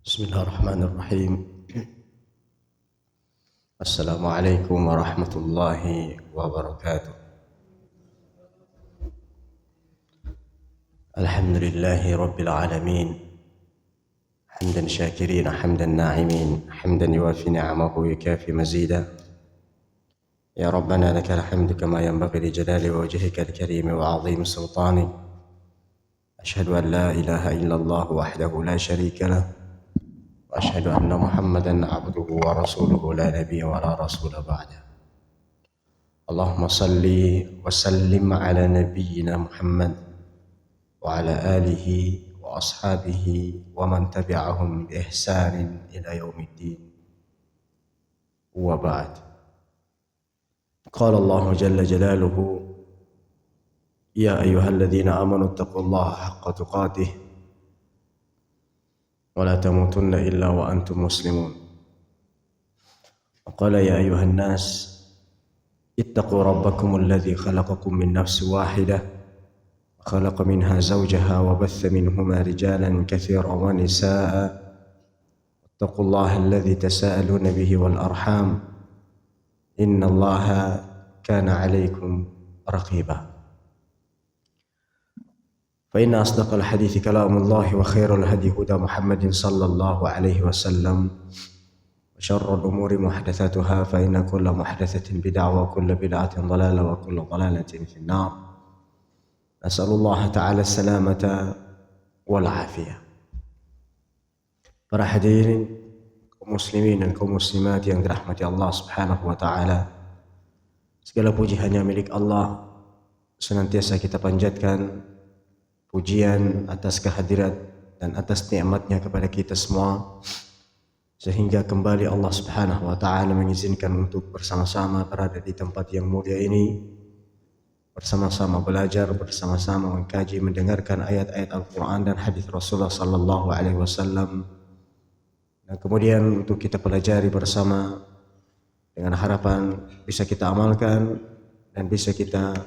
Bismillahirrahmanirrahim. Assalamualaikum warahmatullahi wabarakatuh. Alhamdulillahi rabbil alamin. Hamdan syakirin, hamdan na'imin, hamdan yuwafi ni'amahu yukafi mazida. Ya Rabbana lakal hamdu kama yanbaghi li jalali wajhika al-karim wa 'azimi sultani. Ashhadu an la ilaha illallah wahdahu la sharika lah. وأشهد أن محمدا عبده ورسوله لا نبي ولا رسول بعده. اللهم صل وسلم على نبينا محمد وعلى آله وأصحابه ومن تبعهم بإحسان إلى يوم الدين وبعد. قال الله جل جلاله: يا أيها الذين آمنوا اتقوا الله حق تقاته ولا تموتن إلا وأنتم مسلمون. وقال: يا أيها الناس اتقوا ربكم الذي خلقكم من نفس واحدة وخلق منها زوجها وبث منهما رجالا كثيرا ونساء واتقوا الله الذي تساءلون به والأرحام إن الله كان عليكم رقيبا. فإن أصدق الحديث كلام الله وخير الهدي هدى محمد صلى الله عليه وسلم وشر الأمور محدثاتها فإن كل محدثة بدعة وكل بدعة ضلالة وكل ضلالة في النار. نسأل الله تعالى السلامة والعافية. Para hadirin kaum muslimin dan kaum muslimat yang dirahmati Allah Subhanahu wa taala, segala puji hanya milik Allah. Senantiasa kita panjatkan pujian atas kehadirat dan atas nikmatnya kepada kita semua, sehingga kembali Allah Subhanahu wa taala mengizinkan untuk bersama-sama berada di tempat yang mulia ini, bersama-sama belajar, bersama-sama mengkaji, mendengarkan ayat-ayat Al-Quran dan hadis Rasulullah sallallahu alaihi wasallam, dan kemudian untuk kita pelajari bersama dengan harapan bisa kita amalkan dan bisa kita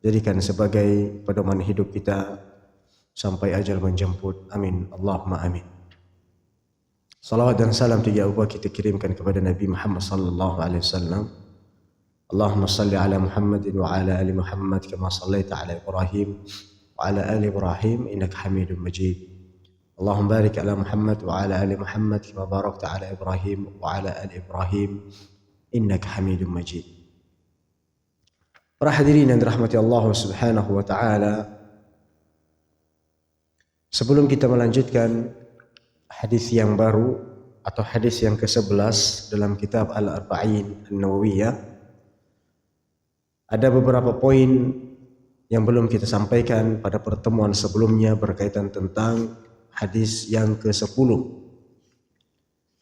jadikan sebagai pedoman hidup kita sampai ajal menjemput. Amin. Allahumma amin. Salawat dan salam tiga ubah kita kirimkan kepada Nabi Muhammad sallallahu alaihi wasallam. Allahumma salli ala Muhammadin wa ala ali Muhammad kama sallaita ala Ibrahim wa ala ali Ibrahim innaka Hamidum Majid. Allahumma barik ala Muhammad wa ala ali Muhammad kama barakta ala Ibrahim wa ala ali Ibrahim innaka Hamidum Majid. Para hadirin yang dirahmati Allah Subhanahu wa taala, sebelum kita melanjutkan hadis yang baru atau hadis yang ke-11 dalam kitab Al-Arba'in An-Nawawiyah, ada beberapa poin yang belum kita sampaikan pada pertemuan sebelumnya berkaitan tentang hadis yang ke-10,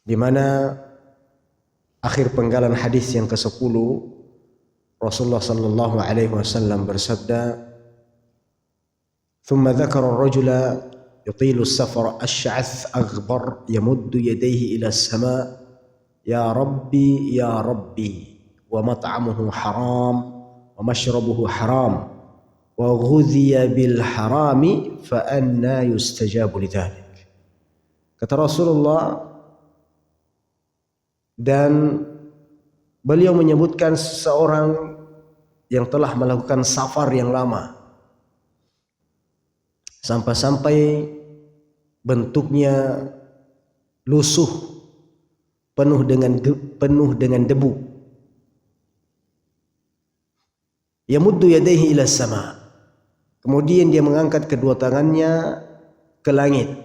di mana akhir penggalan hadis yang ke-10 Rasulullah sallallahu alaihi wasallam bersabda, "Thumma dzakara ar-rajula yutilu as-safar ash-sha'ath aghbar yamuddu yadayhi ila as-sama' ya rabbi wa mat'amuhu haram wa mashrabuhu haram wa ghudhiya bil harami fa anna yustajabu lidzalik." Kata Rasulullah, dan beliau menyebutkan seseorang yang telah melakukan safar yang lama, sampai-sampai bentuknya lusuh, penuh dengan debu. Yamuddu yadayhi ila sama, kemudian dia mengangkat kedua tangannya ke langit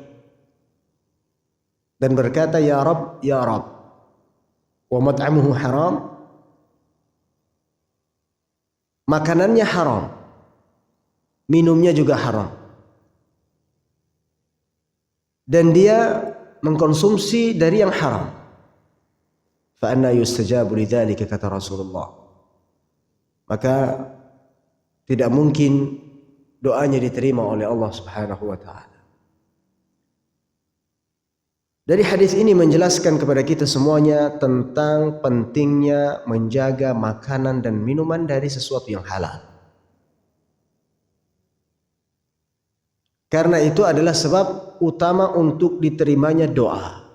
dan berkata, ya Rabb, ya Rabb, wa mat'amuhu haram, makanannya haram, minumnya juga haram, dan dia mengkonsumsi dari yang haram. Fa anna yustajabu lidzalika, kata Rasulullah, maka tidak mungkin doanya diterima oleh Allah Subhanahu wa taala. Dari hadis ini menjelaskan kepada kita semuanya tentang pentingnya menjaga makanan dan minuman dari sesuatu yang halal. Karena itu adalah sebab utama untuk diterimanya doa.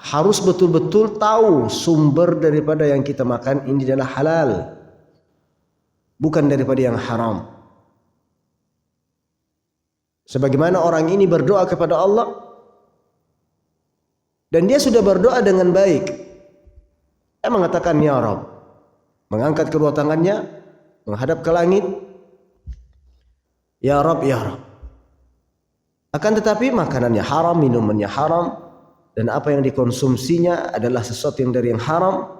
Harus betul-betul tahu sumber daripada yang kita makan ini adalah halal, bukan daripada yang haram. Sebagaimana orang ini berdoa kepada Allah dan dia sudah berdoa dengan baik. Dia mengatakan ya Rabb, mengangkat kedua tangannya menghadap ke langit. Ya Rabb, ya Rabb. Akan tetapi makanannya haram, minumannya haram, dan apa yang dikonsumsinya adalah sesuatu yang dari yang haram,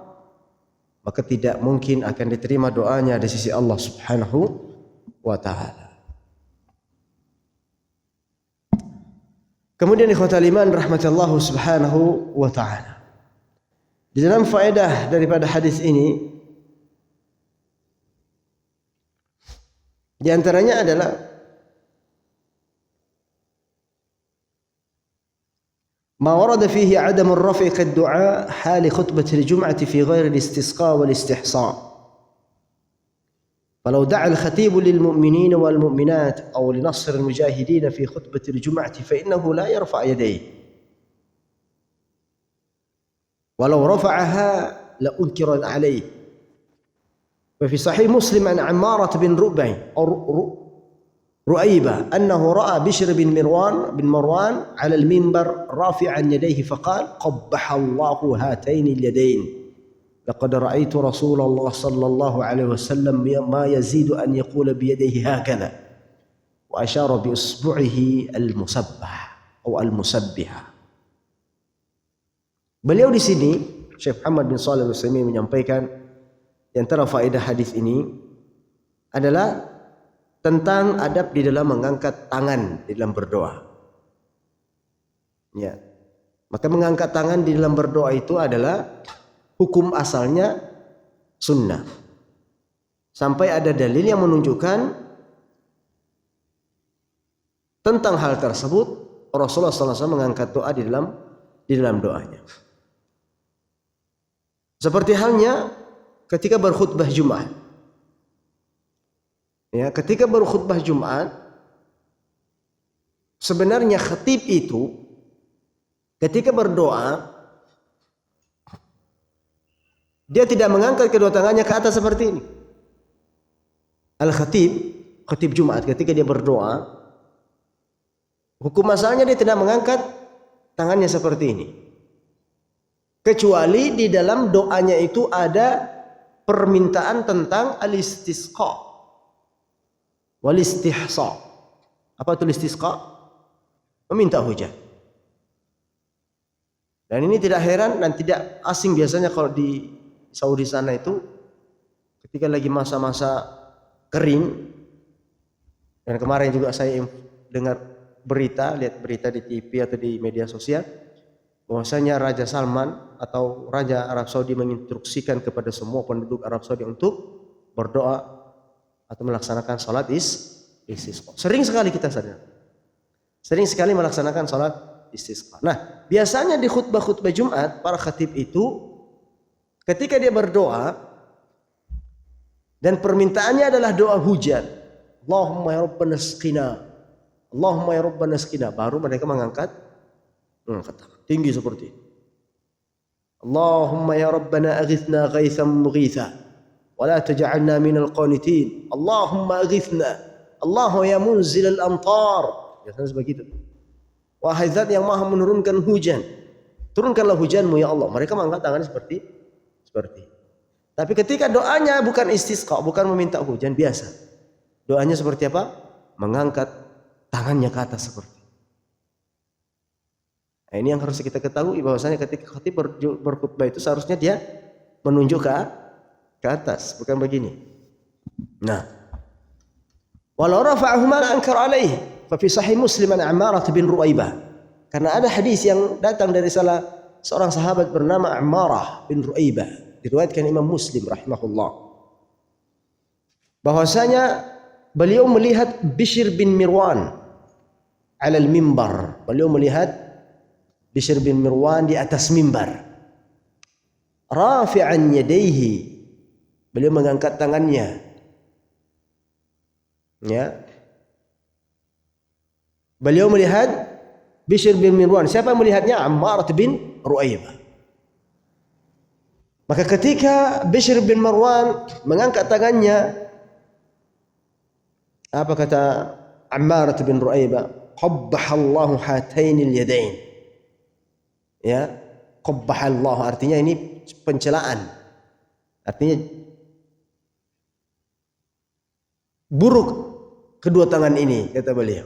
maka tidak mungkin akan diterima doanya di sisi Allah Subhanahu wa ta'ala. Kemudian ikhwatal iman rahmatallahu subhanahu wa ta'ala, di dalam faedah daripada hadis ini di antaranya adalah ما ورد فيه عدم الرفع كالدعاء حال خطبة الجمعة في غير الاستسقاء والاستحصاء، فلو دعا الخطيب للمؤمنين والمؤمنات أو لنصر المجاهدين في خطبة الجمعة فإنه لا يرفع يديه، ولو رفعها لأنكر عليه. وفي صحيح مسلم عن عمارة بن رؤيبة أنه رأى بشر بن مروان على المنبر رافعا يديه فقال قبح الله هاتين اليدين لقد رأيت رسول الله صلى الله عليه وسلم ما يزيد أن يقول بيديه هكذا، وأشار بإصبعه المسبح أو المسبحة. Beliau di sini Syekh Muhammad bin Shalih Al-Utsaimin menyampaikan di antara faedah hadis ini adalah tentang adab di dalam mengangkat tangan di dalam berdoa. Ya. Maka mengangkat tangan di dalam berdoa itu adalah hukum asalnya sunnah. Sampai ada dalil yang menunjukkan tentang hal tersebut, Rasulullah SAW mengangkat doa di dalam doanya. Seperti halnya ketika berkhutbah Jumat. Ya, ketika berkhutbah Jumat, sebenarnya khatib itu ketika berdoa dia tidak mengangkat kedua tangannya ke atas seperti ini. Khatib Jumat ketika dia berdoa, hukum asalnya dia tidak mengangkat tangannya seperti ini. Kecuali di dalam doanya itu ada permintaan tentang al-istisqa wal istihsa. Apa itu istisqa? Meminta hujan. Dan ini tidak heran dan tidak asing biasanya kalau di Saudi sana itu ketika lagi masa-masa kering. Dan kemarin juga saya dengar lihat berita di TV atau di media sosial bahwasanya Raja Salman atau Raja Arab Saudi menginstruksikan kepada semua penduduk Arab Saudi untuk berdoa atau melaksanakan salat istisqa. Sering sekali kita sadar. Sering sekali melaksanakan salat istisqa. Nah, biasanya di khutbah-khutbah Jumat para khatib itu ketika dia berdoa dan permintaannya adalah doa hujan. Allahumma ya rabbana asqina. Allahumma ya rabbana asqina. Baru mereka mengangkat tinggi seperti itu. Allahumma ya rabbana aghithna ghaithan mughitha. ولا تجعلنا من القانتين اللهم أغثنا الله يا منزل الأمطار. Biasanya sebegitu. Wahai zat yang maha menurunkan hujan, turunkanlah hujanmu ya Allah. Mereka mengangkat tangan seperti. Tapi ketika doanya bukan istisqa, bukan meminta hujan biasa. Doanya seperti apa? Mengangkat tangannya ke atas seperti. Nah, ini yang harus kita ketahui bahwasanya ketika khatib berkhutbah itu seharusnya dia menunjuk ke atas, bukan begini. Nah, walau rafa'ahuma ankar alaihi fa fi sahih Muslim an Ammarah bin Ru'aibah. Karena ada hadis yang datang dari salah seorang sahabat bernama Ammarah bin Ru'aibah, diriwayatkan Imam Muslim rahimahullah. Bahwasanya beliau melihat Bishr bin Mirwan ala al-mimbar. Beliau melihat Bishr bin Mirwan di atas mimbar. Rafi'an yadayhi. Beliau mengangkat tangannya. Ya. Beliau melihat Bishr bin Marwan. Siapa yang melihatnya? Ammar bin Ru'aybah. Maka ketika Bishr bin Marwan mengangkat tangannya, apa kata Ammar bin Ru'aybah? Qabbahallahu hatainil yadain. Ya, qabbahallahu artinya ini pencelaan. Artinya buruk kedua tangan ini, kata beliau.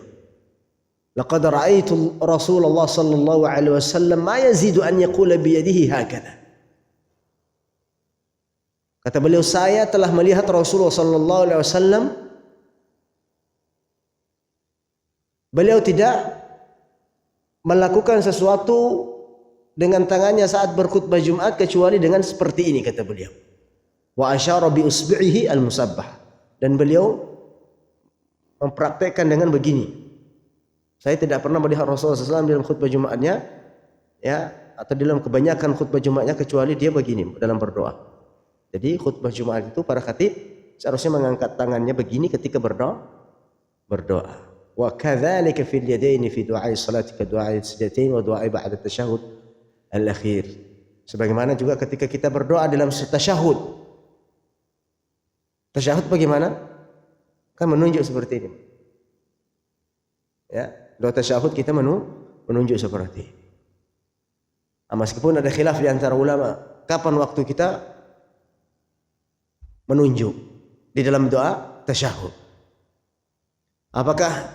Laqad ra'aitu Rasulullah sallallahu alaihi wasallam ma yazidu an yaqula bi yadihi hakadha. Kata beliau, saya telah melihat Rasulullah sallallahu alaihi wasallam, beliau tidak melakukan sesuatu dengan tangannya saat berkhutbah Jumat kecuali dengan seperti ini, kata beliau. Wa asyara bi usbihi al-musabbah, dan beliau mempraktekkan dengan begini. Saya tidak pernah melihat Rasulullah SAW dalam khutbah Jumatnya, ya, atau dalam kebanyakan khutbah Jumatnya kecuali dia begini dalam berdoa. Jadi khutbah Jumat itu para khatib seharusnya mengangkat tangannya begini ketika berdoa. Wa kadzalika fil yadaini fi du'ai salati ka du'ai sajdatain wa du'ai ba'da tasyahhud al-akhir. Sebagaimana juga ketika kita berdoa dalam tasyahud. Tasyahud bagaimana? Kan menunjuk seperti ini. Ya, doa tasyahud kita menunjuk seperti ini. Meskipun ada khilaf di antara ulama, kapan waktu kita menunjuk di dalam doa tasyahud? Apakah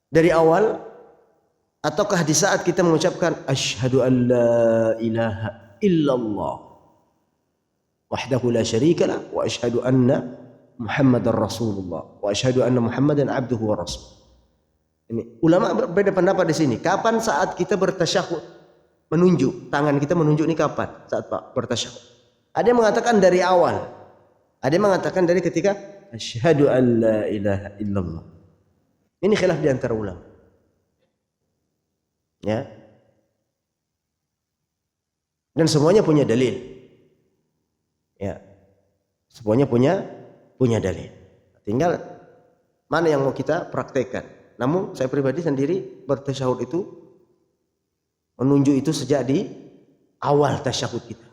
dari awal ataukah di saat kita mengucapkan asyhadu an la ilaha illallah wahdahu la syarika lah wa asyhadu anna Muhammadar Rasulullah wa asyhadu anna Muhammadan abduhu wa rasul. Ini ulama berbeda pendapat di sini. Kapan saat kita bertasyahud menunjuk, tangan kita menunjuk ini kapan? Saat bertasyahud. Ada yang mengatakan dari awal. Ada yang mengatakan dari ketika asyhadu an la ilaha illallah. Ini khilaf di antara ulama. Ya. Dan semuanya punya dalil. Ya. Semuanya punya dalil. Tinggal mana yang mau kita praktekkan. Namun saya pribadi sendiri bertasyahud itu menunjuk itu sejak di awal tasyahud kita.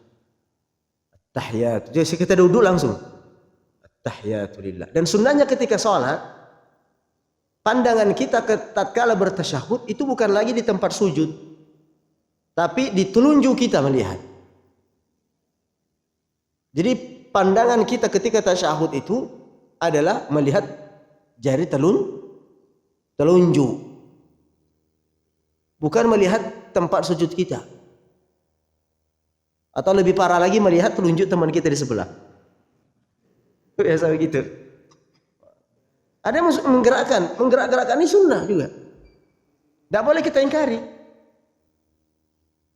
Tahiyat. Jadi kita duduk langsung. Tahiyatulillah. Dan sunnahnya ketika sholat, pandangan kita tatkala bertasyahud itu bukan lagi di tempat sujud, tapi di telunjuk kita melihat. Jadi pandangan kita ketika tasyahud itu adalah melihat jari telunjuk, bukan melihat tempat sujud kita. Atau lebih parah lagi melihat telunjuk teman kita di sebelah. Biasa begitu. Ada yang menggerak-gerakkan ini sunnah juga. Tidak boleh kita ingkari.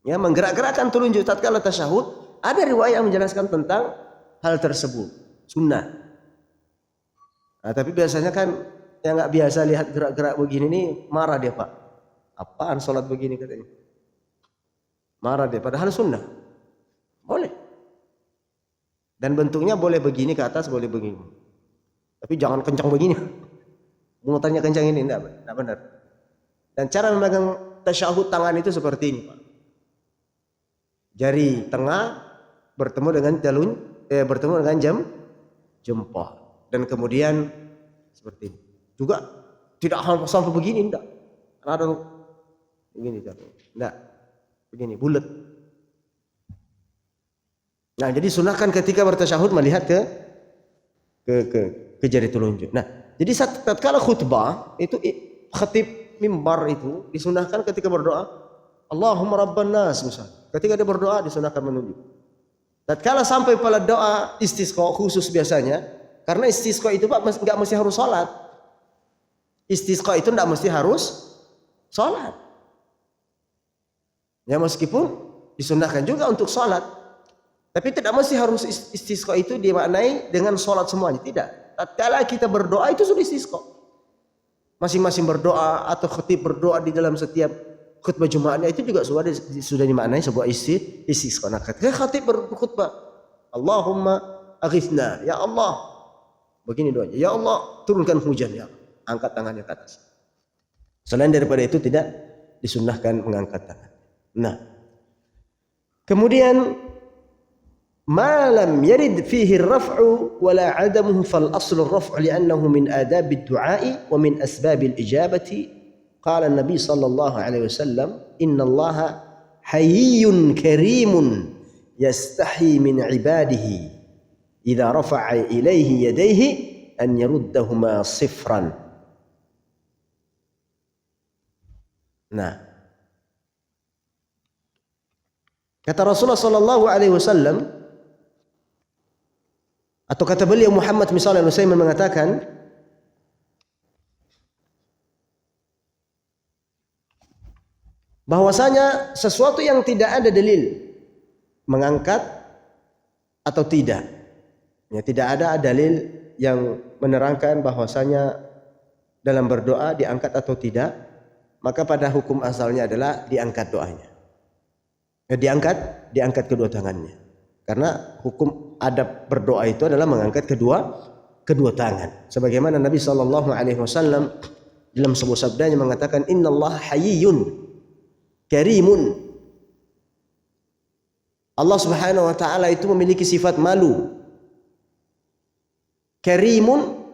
Ya, menggerak-gerakkan telunjuk tatkala tasyahud, ada riwayat yang menjelaskan tentang hal tersebut, sunnah. Nah, tapi biasanya kan yang nggak biasa lihat gerak-gerak begini nih marah dia, Pak. Apaan sholat begini katanya? Marah dia. Padahal sunnah. Boleh. Dan bentuknya boleh begini ke atas, boleh begini. Tapi jangan kencang begini. Mutarnya kencang ini, enggak benar. Dan cara memegang tasyahud tangan itu seperti ini, Pak. Jari tengah bertemu dengan jempol. Dan kemudian seperti ini. Juga tidak sampai begini, enggak. Karena ada begini, enggak. Begini, bulat. Nah, jadi sunahkan ketika bertasyahud melihat ke jari telunjuk. Nah, jadi tatkala khutbah itu khatib mimbar itu disunahkan ketika berdoa Allahumma rabban nas misalnya. Ketika dia berdoa disunahkan menunjuk. Tatkala sampai pada doa istisqa khusus biasanya, karena istisqa itu Pak enggak mesti harus salat. Istisqa itu enggak mesti harus salat. Ya, meskipun disunahkan juga untuk salat. Tapi tidak mesti harus istisqa itu dimaknai dengan sholat semuanya. Tidak. Tatkala kita berdoa itu sudah istisqa. Masing-masing berdoa atau khatib berdoa di dalam setiap khutbah Jumatnya itu juga sudah dimaknai sebuah istisqa. Nah, ketika khatib berkhutbah, Allahumma aghithna, ya Allah, Begini doanya, ya Allah turunkan hujan, ya angkat tangannya ke atas. Selain daripada itu tidak disunnahkan mengangkat tangan. Nah, kemudian malam yarid fihi ar-raf'u wala 'adamuhu fal aslu ar-raf'u li'annahu min adab ad-du'a'i wa min asbab al-ijabati. Qala an-nabi sallallahu alaihi wasallam, inna Allaha hayyun karimun yastahi min 'ibadihi idza rafa'a ilaihi yadayhi an yaruddahuma sifran. Nah, kata Rasulullah sallallahu alaihi wasallam, atau kata beliau Muhammad misalnya Al-Utsaimin mengatakan, bahwasanya sesuatu yang tidak ada dalil mengangkat atau tidak, ya, tidak ada dalil yang menerangkan bahwasanya dalam berdoa diangkat atau tidak, maka pada hukum asalnya adalah diangkat doanya. Ya, diangkat kedua tangannya. Karena hukum adab berdoa itu adalah mengangkat kedua tangan. Sebagaimana Nabi sallallahu alaihi wasallam dalam sebuah sabdanya mengatakan, innallaha hayyun karimun. Allah Subhanahu wa taala itu memiliki sifat malu. Karimun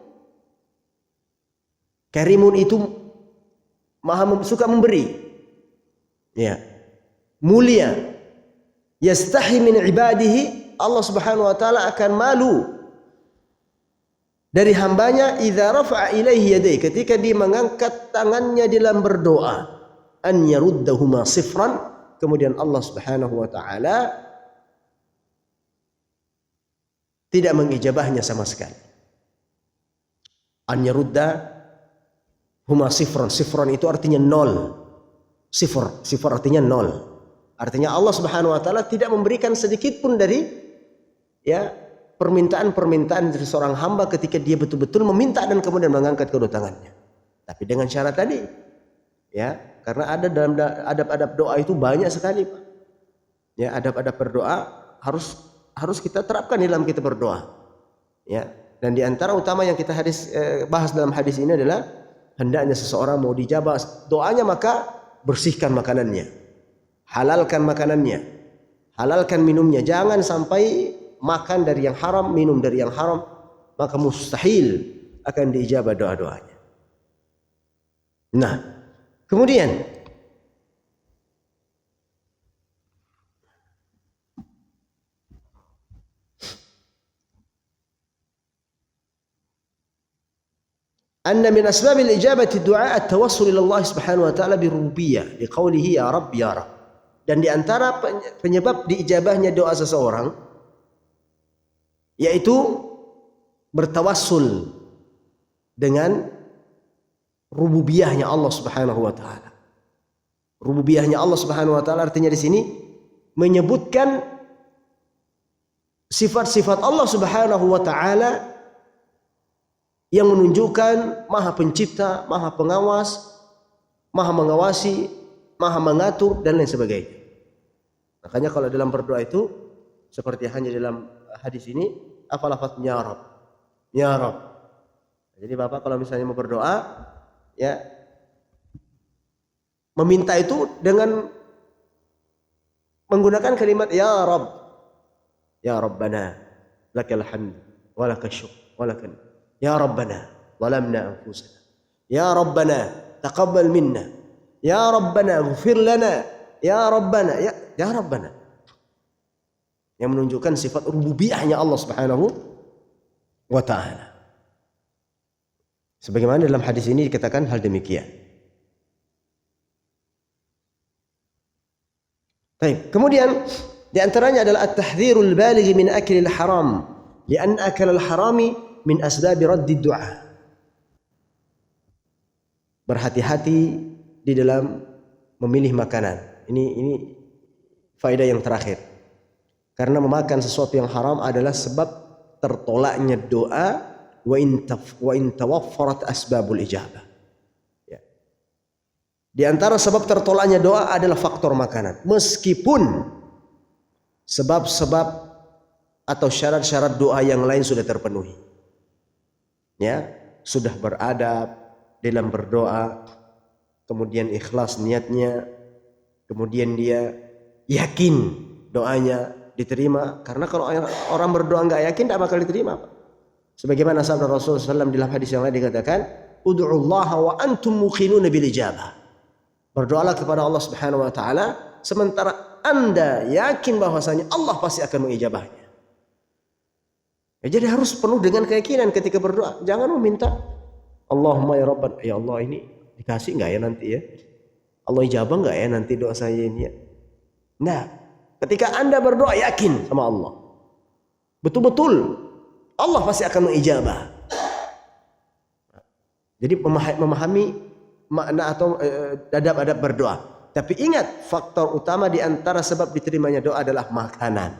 itu suka memberi. Ya. Mulia. Yastahi min ibadihi, Allah Subhanahu wa taala akan malu dari hambanya idza rafa'a ilaihi yadayhi, ketika dia mengangkat tangannya dalam berdoa, an yaruddahuma sifran, kemudian Allah Subhanahu wa taala tidak mengijabahnya sama sekali. An yarudda huma sifran. Sifran itu artinya nol. Sifar artinya nol. Artinya Allah Subhanahu wa taala tidak memberikan sedikit pun dari permintaan dari seorang hamba ketika dia betul-betul meminta dan kemudian mengangkat kedua tangannya. Tapi dengan syarat tadi, ya, karena ada dalam adab-adab doa itu banyak sekali, Pak. Ya, adab-adab berdoa harus kita terapkan dalam kita berdoa. Ya, dan di antara utama yang kita bahas dalam hadis ini adalah hendaknya seseorang mau dijabah doanya maka bersihkan makanannya, halalkan makanannya, halalkan minumnya. Jangan sampai makan dari yang haram, minum dari yang haram, maka mustahil akan diijabah doa-doanya. Nah, kemudian anna min asbabil ijabati du'a at-tawassul ila Allah Subhanahu wa taala bi rububiyyah bi qawlihi ya Rabb ya Rabb. Dan di antara penyebab diijabahnya doa seseorang yaitu bertawassul dengan rububiyahnya Allah Subhanahu wa taala. Rububiyahnya Allah Subhanahu wa taala artinya di sini menyebutkan sifat-sifat Allah Subhanahu wa taala yang menunjukkan Maha Pencipta, Maha Pengawas, Maha Mengawasi, Maha Mengatur dan lain sebagainya. Makanya kalau dalam berdoa itu seperti hanya dalam hadis ini, apa lafaznya ya Rabb? Ya Rabb. Jadi Bapak kalau misalnya mau berdoa, ya meminta itu dengan menggunakan kalimat ya Rabb. Ya Rabbana lakal hamd wa lakal syukr wa lakal ya Rabbana zalamna anfusana. Ya Rabbana taqabbal minna. Ya Rabbana ighfir lana. Ya Rabbana, ya Rabbana. Yang menunjukkan sifat rububiyahnya Allah Subhanahu wa taala. Sebagaimana dalam hadis ini dikatakan hal demikian. Baik, kemudian di antaranya adalah at-tahdhirul baligh min aklil haram, li'an akal al-harami min asbab raddi du'a. Berhati-hati di dalam memilih makanan. Ini faedah yang terakhir. Karena memakan sesuatu yang haram adalah sebab tertolaknya doa wa in tawaffarat asbabul ijabah. Ya. Di antara sebab tertolaknya doa adalah faktor makanan. Meskipun sebab-sebab atau syarat-syarat doa yang lain sudah terpenuhi. ya, sudah beradab dalam berdoa, kemudian ikhlas niatnya, kemudian dia yakin doanya diterima. Karena kalau orang berdoa nggak yakin, tidak bakal diterima, Pak. Sebagaimana sabda Rasulullah SAW dalam hadis yang lain dikatakan, "Ud'ullaha wa antum muqinuna bil ijabah." Berdoalah kepada Allah Subhanahu wa taala sementara Anda yakin bahwasanya Allah pasti akan mengijabahnya. Ya, jadi harus penuh dengan keyakinan ketika berdoa. Jangan meminta, Allahumma ya Rabban, ya Allah ini dikasih nggak ya nanti ya? Allah ijabah nggak ya nanti doa saya ini ya? Nah, ketika Anda berdoa yakin sama Allah, betul-betul Allah pasti akan mengijabah. Jadi memahami makna atau adab-adab berdoa. Tapi ingat, faktor utama di antara sebab diterimanya doa adalah makanan.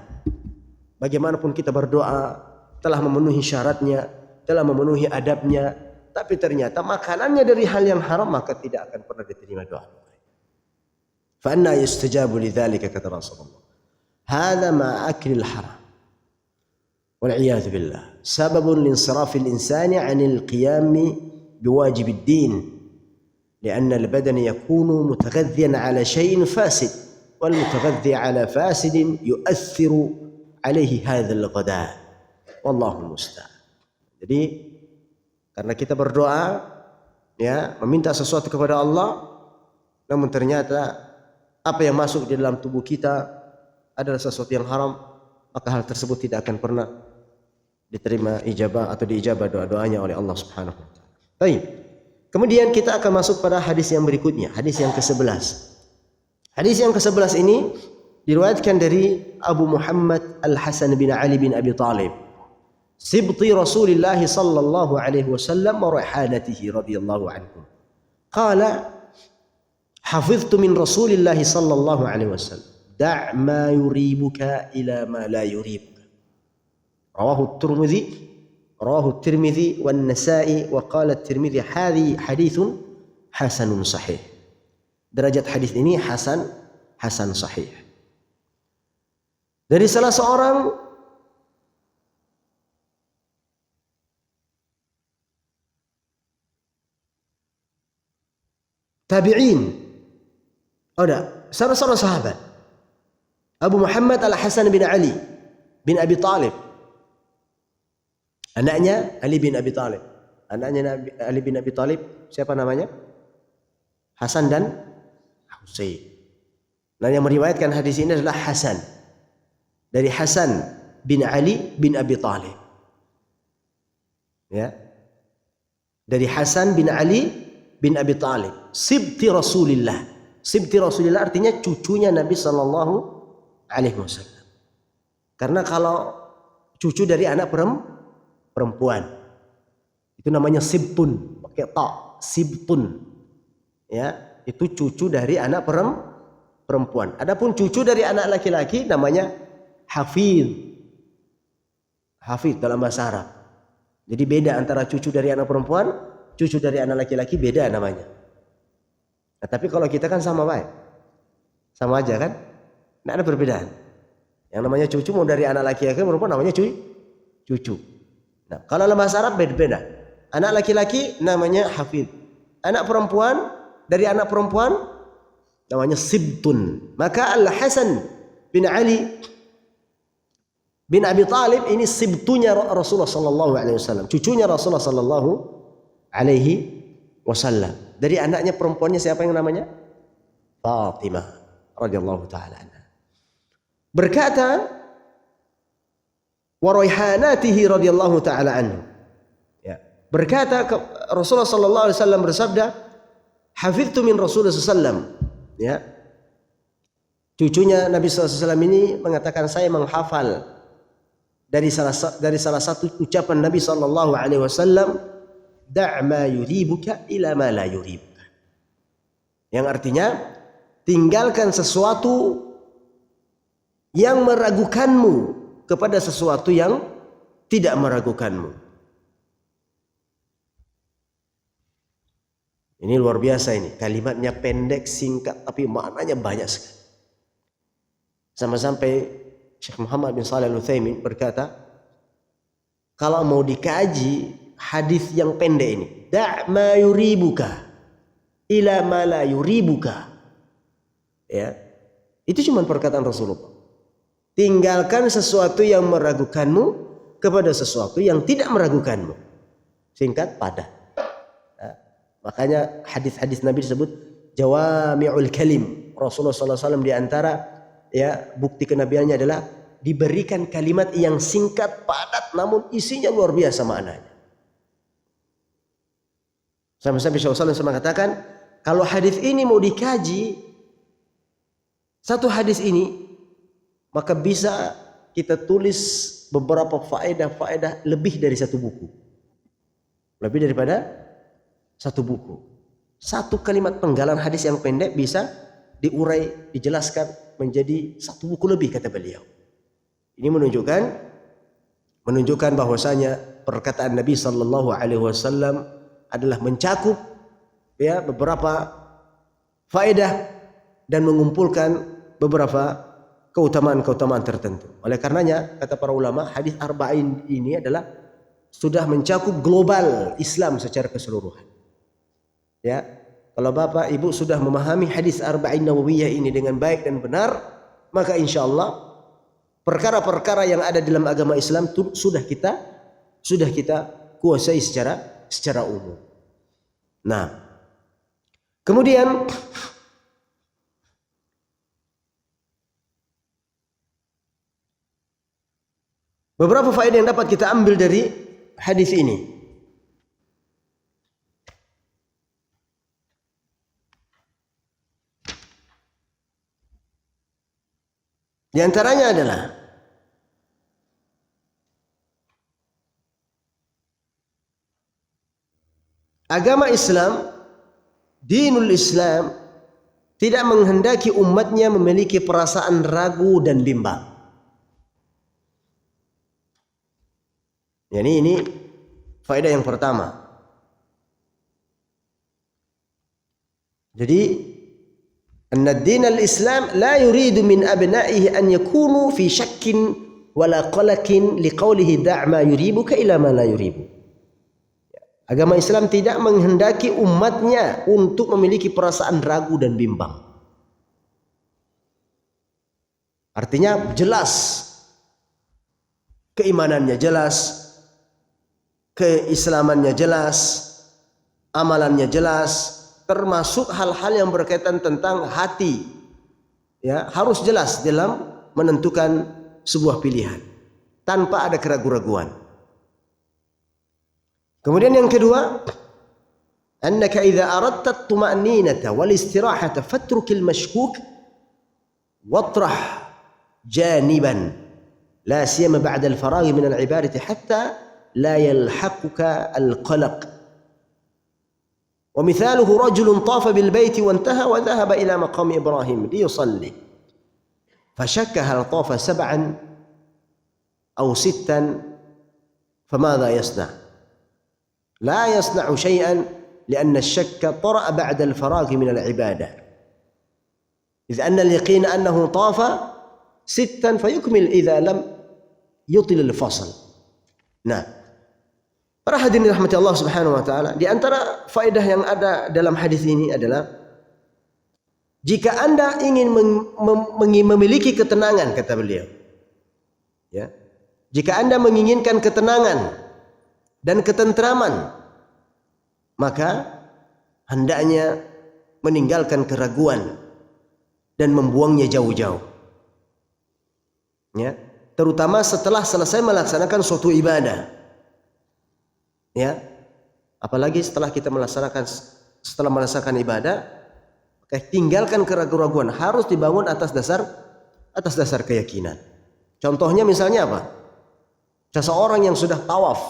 Bagaimanapun kita berdoa, telah memenuhi syaratnya, telah memenuhi adabnya, tapi ternyata makanannya dari hal yang haram, maka tidak akan pernah diterima doa. Fa anna yustajabu lidzalika, kata Rasulullah. Hadza ma aklil haram. Wal iyad billah. Sababun linsirafil insani 'anil qiyam biwajib ad-din. لأن البدن يكون متغذيا على شيء فاسد والمتغذي على فاسد يؤثر عليه هذا الغداء والله المستعان. Jadi karena kita berdoa, ya, meminta sesuatu kepada Allah, namun ternyata apa yang masuk di dalam tubuh kita adalah sesuatu yang haram, maka hal tersebut tidak akan pernah diterima ijabah atau diijabah doa-doanya oleh Allah Subhanahu wa taala. Baik. Kemudian kita akan masuk pada hadis yang berikutnya, hadis yang ke-11. Hadis yang ke-11 ini diriwayatkan dari Abu Muhammad Al-Hasan bin Ali bin Abi Talib, sibti Rasulullah sallallahu alaihi wasallam wa raihanatihi radhiyallahu anhu. Qala hafiztu min Rasulillah sallallahu alaihi wasallam, da' ma yuribuka ila ma la yuribuka. Rawahu الترمذي والنسائي وقال الترمذي هذه حديث حسن صحيح. Derajat hadis ini hasan sahih. Dari salah seorang tabi'in, salah seorang sahabat, Abu Muhammad Al-Hasan bin Ali bin Abi Talib, anaknya Ali bin Abi Talib. Anaknya Ali bin Abi Talib siapa namanya? Hasan dan Husain. Nah, yang meriwayatkan hadis ini adalah Hasan. Dari Hasan bin Ali bin Abi Talib. Ya. Dari Hasan bin Ali bin Abi Talib, sibti Rasulillah. Sibti Rasulillah artinya cucunya Nabi sallallahu alaihi wasallam. Karena kalau cucu dari anak perempuan itu namanya sibtun, pakai ta, sibtun, ya, itu cucu dari anak perempuan. Adapun cucu dari anak laki-laki namanya hafid dalam bahasa Arab. Jadi beda antara cucu dari anak perempuan, cucu dari anak laki-laki, beda namanya. Nah, tapi kalau kita kan sama baik, sama aja kan, nggak ada perbedaan. Yang namanya cucu mau dari anak laki-laki perempuan namanya cucu. Nah, kalau dalam bahasa Arab beda. Anak laki-laki namanya hafid. Anak perempuan dari anak perempuan namanya sibtun. Maka Al-Hasan bin Ali bin Abi Talib ini sibtunya Rasulullah sallallahu alaihi wasallam, cucunya Rasulullah sallallahu alaihi wasallam. Dari anaknya perempuannya siapa yang namanya? Fatimah radhiyallahu taala anha. Berkata wa raihanatihi radhiyallahu taala anhu. Ya. Berkata Rasulullah sallallahu alaihi wasallam bersabda, hafiztu min Rasulullah sallallahu alaihi wasallam. Ya. Cucunya Nabi sallallahu alaihi wasallam ini mengatakan, saya menghafal dari salah satu ucapan Nabi sallallahu alaihi wasallam, da' ma yuribuka ila ma la yuribuka. Yang artinya, tinggalkan sesuatu yang meragukanmu kepada sesuatu yang tidak meragukanmu. Ini luar biasa ini. Kalimatnya pendek, singkat, tapi maknanya banyak sekali. Sampai Syekh Muhammad bin Shalih Al-Utsaimin berkata, kalau mau dikaji hadis yang pendek ini. Da' ma yuribuka ila ma la yuribuka. Ya. Itu cuma perkataan Rasulullah. Tinggalkan sesuatu yang meragukanmu kepada sesuatu yang tidak meragukanmu. Singkat, padat. Nah, makanya hadis-hadis Nabi disebut jawami'ul kalim. Rasulullah SAW di antara ya bukti kenabiannya adalah diberikan kalimat yang singkat, padat, namun isinya luar biasa maknanya. Sampai-sampai Rasulullah SAW mengatakan, kalau hadis ini mau dikaji, satu hadis ini, maka bisa kita tulis beberapa faedah-faedah lebih dari satu buku. Lebih daripada satu buku. Satu kalimat penggalan hadis yang pendek bisa diurai, dijelaskan menjadi satu buku lebih, kata beliau. Ini menunjukkan bahwasanya perkataan Nabi Sallallahu Alaihi Wasallam adalah mencakup ya beberapa faedah dan mengumpulkan beberapa keutamaan-keutamaan tertentu. Oleh karenanya kata para ulama, hadis arba'in ini adalah sudah mencakup global Islam secara keseluruhan. Ya, kalau Bapak Ibu sudah memahami hadis arba'in nawawiyah ini dengan baik dan benar, maka insya Allah perkara-perkara yang ada dalam agama Islam itu sudah kita kuasai secara umum. Nah, kemudian beberapa faedah yang dapat kita ambil dari hadis ini. Di antaranya adalah agama Islam, dinul Islam, tidak menghendaki umatnya memiliki perasaan ragu dan bimbang. Jadi ini faedah yang pertama. Jadi أن الدين الإسلام لا يريد من أبنائه أن يكونوا في شك ولا قلق لقوله دع ما يريبك إلى ما لا يريبك. Agama Islam tidak menghendaki umatnya untuk memiliki perasaan ragu dan bimbang. Artinya jelas keimanannya, jelas keislamannya, jelas amalannya, jelas, termasuk hal-hal yang berkaitan tentang hati, ya harus jelas dalam menentukan sebuah pilihan tanpa ada keraguan-raguan. Kemudian yang kedua, annaka idza aradta at-tuma'ninata wal istirahata fatrukil mashkuk watrah janiban la siyama ba'da al-faragh min al-ibadati hatta la yalhaquka al-qalaq. ومثاله رجل طاف بالبيت وانتهى وذهب إلى مقام إبراهيم ليصلي فشك هل طاف 7 أو 6 فماذا يصنع؟ لا يصنع شيئا لأن الشك طرأ بعد الفراغ من العبادة، إذ أن اليقين أنه طاف 6 فيكمل إذا لم يطل الفصل. Nah, para hadirin rahmati Allah Subhanahu wa taala, di antara faedah yang ada dalam hadis ini adalah jika Anda ingin memiliki ketenangan, kata beliau, ya, jika Anda menginginkan ketenangan dan ketentraman, maka hendaknya meninggalkan keraguan dan membuangnya jauh-jauh. Ya, terutama setelah selesai melaksanakan suatu ibadah. Ya, apalagi setelah melaksanakan ibadah, tinggalkan keraguan-raguan, harus dibangun atas dasar keyakinan. Contohnya misalnya apa? Seseorang yang sudah tawaf,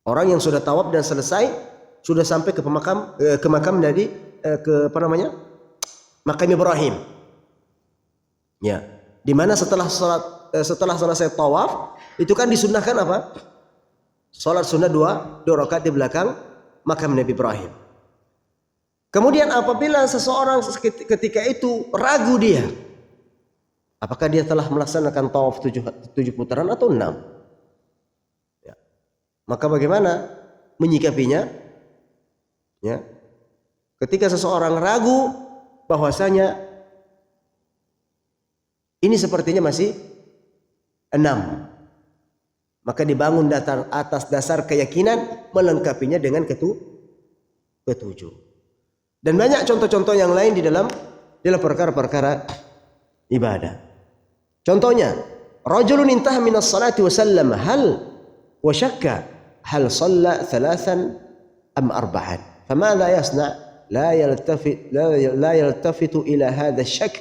orang yang sudah tawaf dan selesai, sudah sampai ke makam dari makam Ibrahim. Ya, di mana setelah selesai tawaf itu kan disunnahkan apa? Salat sunnah 2 rakaat di belakang makam Nabi Ibrahim. Kemudian apabila seseorang ketika itu ragu dia, Apakah dia telah melaksanakan tawaf 7 putaran atau 6? Ya. Maka bagaimana menyikapinya? Ya. Ketika seseorang ragu bahwasanya ini sepertinya masih 6, maka dibangun atas dasar keyakinan, melengkapinya dengan ketujuh. Dan banyak contoh-contoh yang lain di dalam perkara-perkara ibadah. Contohnya, rajulun intaha minas salati wa sallam wa syakka hal shalla 3 am 4. فماذا يصنع؟ لا يلتفت إلى هذا الشك،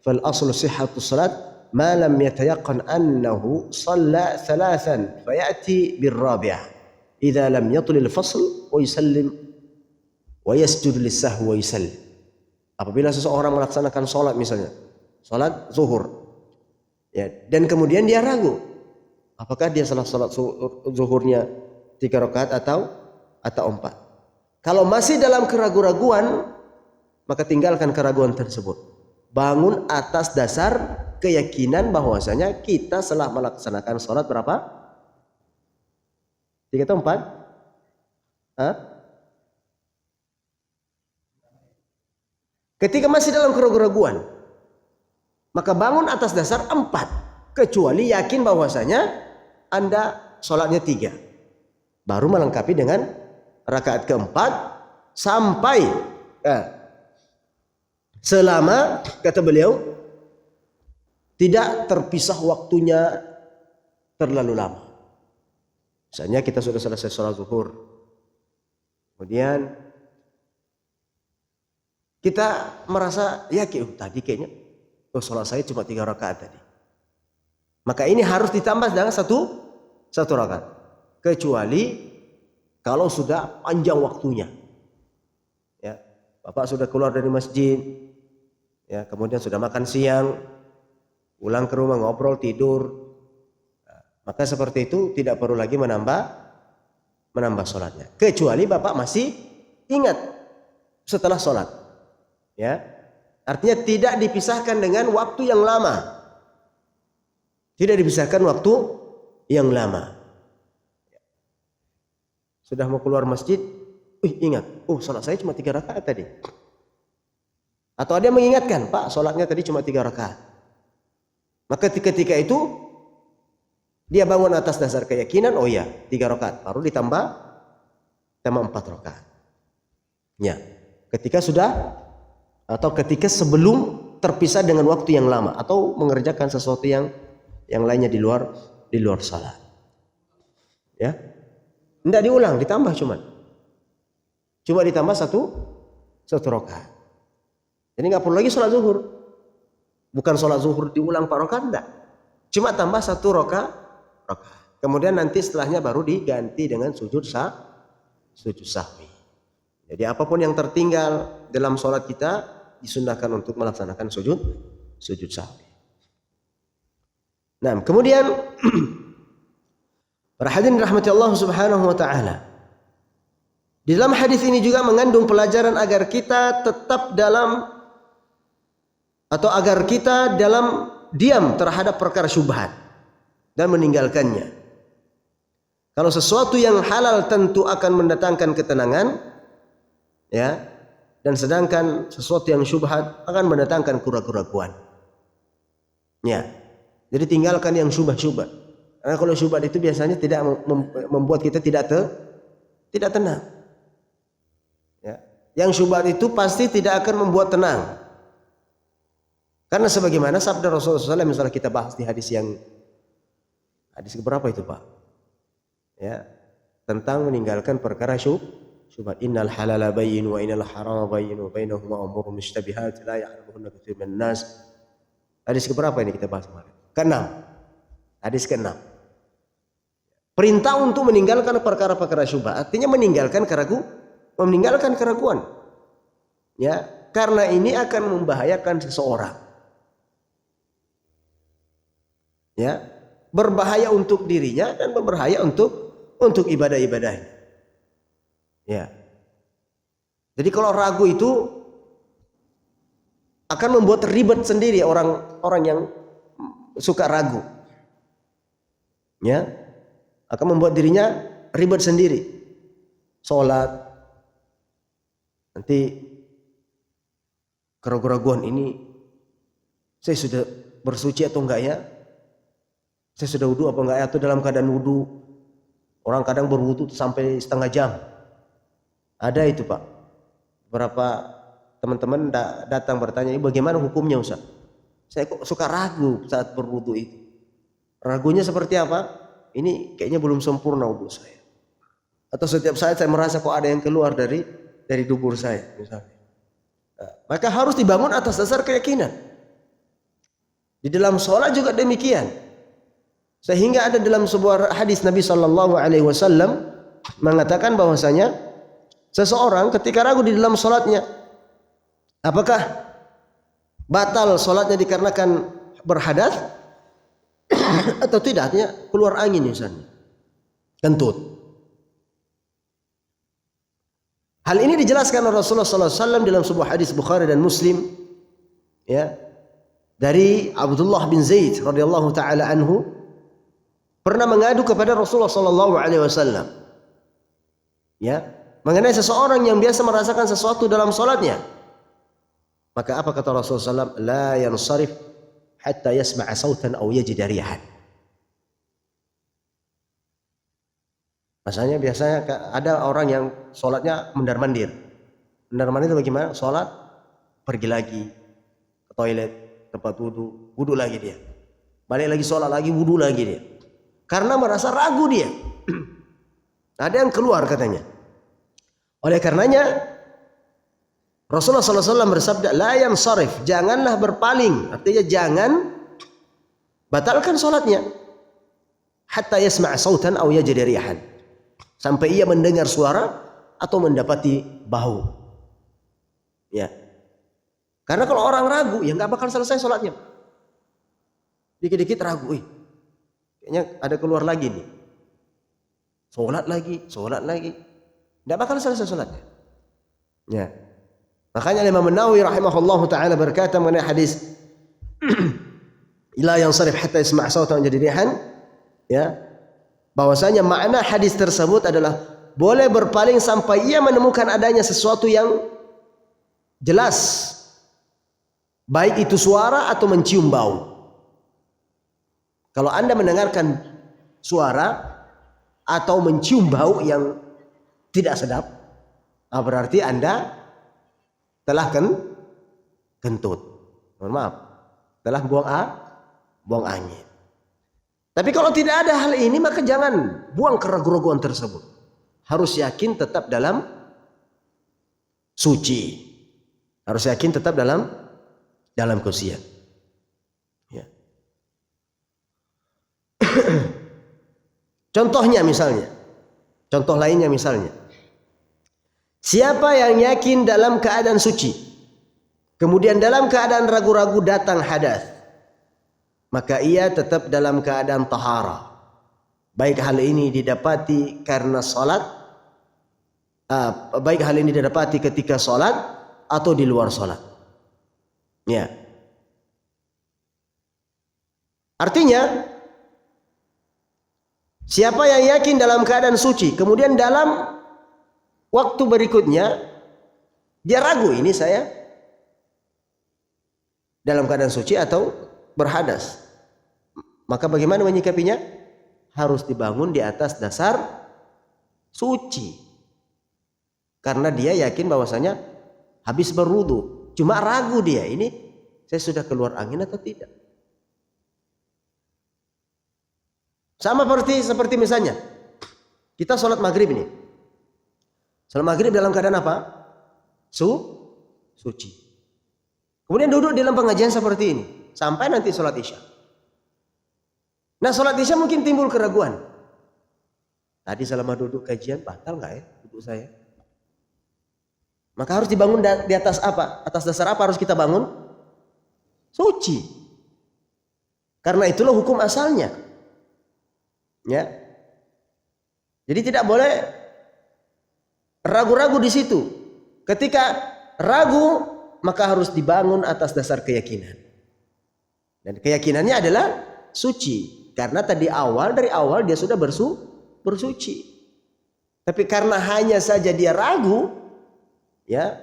فالأصل صحة الصلاة ما لم يتيقن أنه صلى 3 فيأتي بالرابعة إذا لم يطل الفصل ويسلم ويسجد للسهو ويسلم. Apabila seseorang melaksanakan sholat, misalnya sholat zuhur, ya, dan kemudian dia ragu apakah dia salah sholat zuhurnya 3 rakaat atau 4. Kalau masih dalam keraguan-raguan, maka tinggalkan keraguan tersebut. Bangun atas dasar keyakinan bahwasanya kita telah melaksanakan sholat berapa? 3 atau 4? Ketika masih dalam keraguan-raguan, maka bangun atas dasar 4, kecuali yakin bahwasanya Anda sholatnya 3, baru melengkapi dengan rakaat keempat sampai selama, kata beliau, tidak terpisah waktunya terlalu lama. Misalnya kita sudah selesai sholat zuhur, kemudian kita merasa yakin, tadi kayaknya sholat saya cuma 3 rakaat tadi. Maka ini harus ditambah dengan satu rakaat. Kecuali kalau sudah panjang waktunya. Ya, Bapak sudah keluar dari masjid, ya, kemudian sudah makan siang, pulang ke rumah ngobrol, tidur. Maka seperti itu tidak perlu lagi menambah sholatnya. Kecuali Bapak masih ingat setelah sholat. Ya. Artinya tidak dipisahkan dengan waktu yang lama. Tidak dipisahkan waktu yang lama. Sudah mau keluar masjid, ingat, sholat saya cuma 3 rakaat tadi. Atau ada yang mengingatkan, Pak, sholatnya tadi cuma 3 rakaat. Maka ketika itu dia bangun atas dasar keyakinan, 3 rakaat, baru ditambah 4 rakaat. Ya, ketika sebelum terpisah dengan waktu yang lama atau mengerjakan sesuatu yang lainnya di luar salat. Ya. Tidak diulang, ditambah cuma ditambah satu rakaat. Jadi nggak perlu lagi sholat zuhur. Bukan sholat zuhur diulang 4 rakaat, enggak. Cuma tambah 1 rakaat. Kemudian nanti setelahnya baru diganti dengan sujud sahwi. Jadi apapun yang tertinggal dalam sholat kita disunnahkan untuk melaksanakan sujud sahwi. Nah, kemudian para hadirin rahmati Allah Subhanahu wa taala. Di dalam hadis ini juga mengandung pelajaran agar kita diam terhadap perkara syubhat dan meninggalkannya. Kalau sesuatu yang halal tentu akan mendatangkan ketenangan, ya. Dan sedangkan sesuatu yang syubhat akan mendatangkan keraguan. Ya. Jadi tinggalkan yang syubhat. Karena kalau syubhat itu biasanya tidak membuat kita tidak tenang. Ya. Yang syubhat itu pasti tidak akan membuat tenang. Karena sebagaimana sabda Rasulullah SAW, misalnya kita bahas di hadis keberapa itu, Pak? Ya, tentang meninggalkan perkara syubhat. Innal halala bayyin wa innal harama bayyin wa bainahuma umurun mushtabihat la ya'lamuhunna katsirun minan nas. Hadis keberapa ini kita bahas kemarin? Ke-6. Hadis ke-6. Perintah untuk meninggalkan perkara-perkara syubhat, artinya meninggalkan keraguan. Ya, karena ini akan membahayakan seseorang. Ya, berbahaya untuk dirinya dan berbahaya untuk ibadah-ibadahnya. Ya. Jadi kalau ragu itu akan membuat ribet sendiri orang yang suka ragu, ya, akan membuat dirinya ribet sendiri. Sholat, nanti keraguan-keraguan ini, saya sudah bersuci atau enggak ya? Saya sudah wudu apa enggak ya? Atau dalam keadaan wudu, orang kadang berwudu sampai setengah jam. Ada itu Pak. Beberapa teman-teman datang bertanya, ini bagaimana hukumnya Ustaz? Saya kok suka ragu saat berwudu itu. Ragunya seperti apa? Ini kayaknya belum sempurna wudu saya. Atau setiap saat saya merasa kok ada yang keluar dari dubur saya misalnya. Maka harus dibangun atas dasar keyakinan. Di dalam sholat juga demikian. Sehingga ada dalam sebuah hadis Nabi Shallallahu Alaihi Wasallam mengatakan bahwasanya seseorang ketika ragu di dalam sholatnya, apakah batal sholatnya dikarenakan berhadas atau tidak, artinya keluar angin misalnya, kentut. Hal ini dijelaskan oleh Rasulullah SAW dalam sebuah hadis Bukhari dan Muslim, ya, dari Abdullah bin Zaid radhiyallahu taala anhu, pernah mengadu kepada Rasulullah SAW, ya, mengenai seseorang yang biasa merasakan sesuatu dalam sholatnya. Maka apa kata Rasulullah SAW? La yansarif hatta yasma'a sautan aw yajida rihan. Masanya biasanya ada orang yang sholatnya mundar-mandir. Mundar-mandir bagaimana? Sholat, pergi lagi ke toilet, tempat wudu, wudu lagi dia. Balik lagi sholat lagi, wudu lagi dia. Karena merasa ragu dia. Ada yang keluar katanya. Oleh karenanya Rasulullah SAW bersabda, la yansarif, janganlah berpaling. Artinya jangan batalkan sholatnya. Hatta yasma' sautan aw yajida rihan. Sampai ia mendengar suara atau mendapati bau. Ya. Karena kalau orang ragu, ya nggak bakal selesai sholatnya. Dikit-dikit ragu, kayaknya ada keluar lagi nih. Sholat lagi. Nggak bakal selesai sholatnya. Ya. Makanya Imam Nawawi rahimahullahu taala berkata mengenai hadis la yansarif hatta yasma' sautan jadi rihan, ya, bahwasanya makna hadis tersebut adalah boleh berpaling sampai ia menemukan adanya sesuatu yang jelas, baik itu suara atau mencium bau. Kalau Anda mendengarkan suara atau mencium bau yang tidak sedap, berarti Anda telah kentut. Mohon maaf, telah buang angin. Tapi kalau tidak ada hal ini, maka jangan buang keraguan-keraguan tersebut. Harus yakin tetap dalam suci. Harus yakin tetap dalam kesucian. Ya. Contohnya misalnya, contoh lainnya misalnya, siapa yang yakin dalam keadaan suci, kemudian dalam keadaan ragu-ragu datang hadas, maka ia tetap dalam keadaan tahara. Baik hal ini didapati karena salat, baik hal ini didapati ketika salat atau di luar salat. Ya. Artinya, siapa yang yakin dalam keadaan suci, kemudian dalam waktu berikutnya dia ragu, ini saya dalam keadaan suci atau berhadas, maka bagaimana menyikapinya? Harus dibangun di atas dasar suci. Karena dia yakin bahwasanya habis berwudu, cuma ragu dia, ini saya sudah keluar angin atau tidak. Sama seperti misalnya kita sholat maghrib ini. Sholat maghrib dalam keadaan apa? Suci. Kemudian duduk dalam pengajian seperti ini sampai nanti sholat isya. Nah, sholat isya mungkin timbul keraguan. Tadi selama duduk kajian batal nggak ya duduk saya? Maka harus dibangun di atas apa? Atas dasar apa harus kita bangun? Suci. Karena itulah hukum asalnya. Ya. Jadi tidak boleh ragu-ragu di situ. Ketika ragu, maka harus dibangun atas dasar keyakinan. Dan keyakinannya adalah suci. Karena dari awal dia sudah bersuci. Tapi karena hanya saja dia ragu, ya,